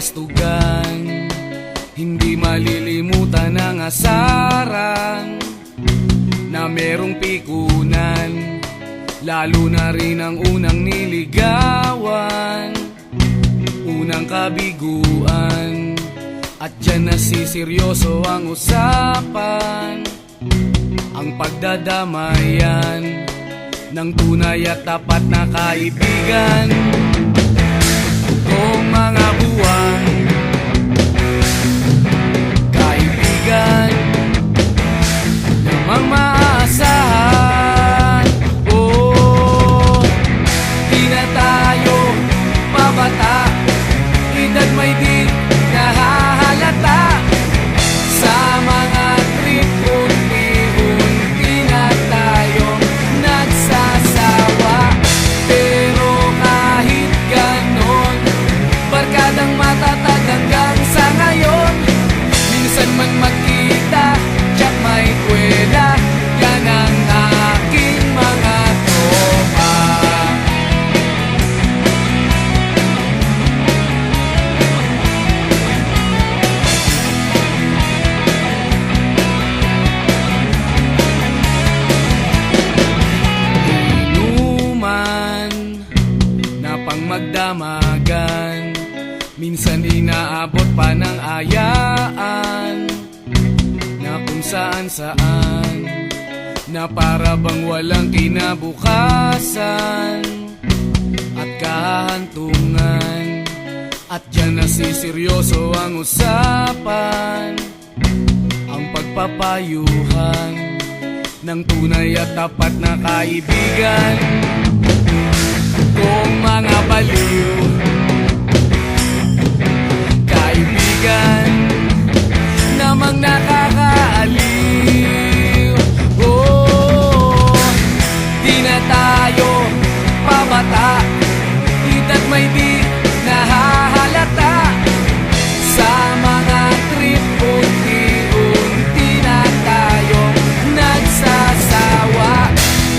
kastugan, hindi malilimutan ang asaran na merong pikunan, lalo na rin ang unang niligawan, unang kabiguan. At dyan nasiseryoso ang usapan, ang pagdadamayan ng tunay at tapat na kaibigan. Kung mga buwan, kaibigan namang maaasahan. Oh, di na tayo mabata, edad may di nahahalata. Sa mga trip unti-unti na tayo nagsasawa. Pero kahit ganon, barkadang matatag hanggang sa ngayon. Minsan man magkita, tiyak may kwela, yan ang aking mga tropa. Inuman na pang magdamagan, minsan inaabot pa ng ayaan, na kung saan-saan, na para bang walang kinabukasan at kahantungan. At dyan nasiseryoso ang usapan, ang pagpapayuhan ng tunay at tapat na kaibigan. Kung mga baliw, kaibigan namang nakakaaliw. Oh, di na tayo pabata, edad may di nahahalata. Sa mga trip unti-unti na tayo nagsasawa.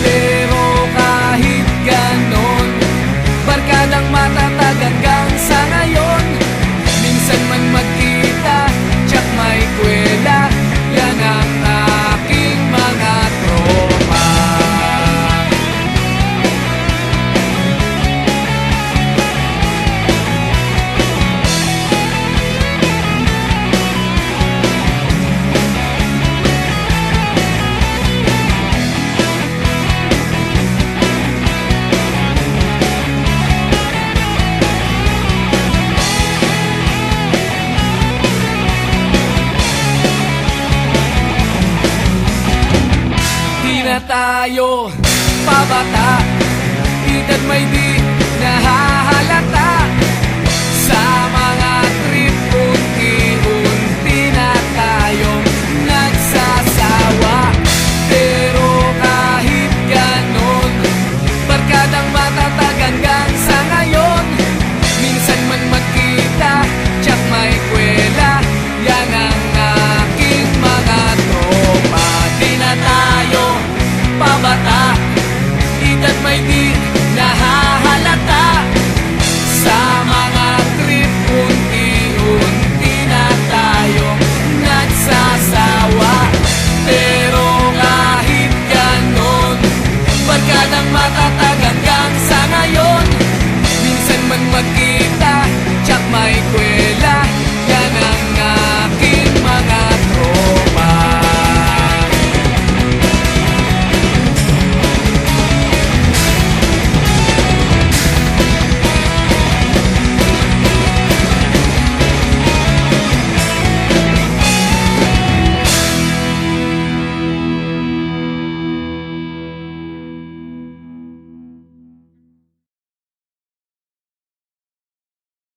Pero kahit ganon, barkadang matatag hanggang sa ngayon. Minsan man magkita, tiyak may kwela, yan ang aking mga tropa. Di na tayo pabata, edad may di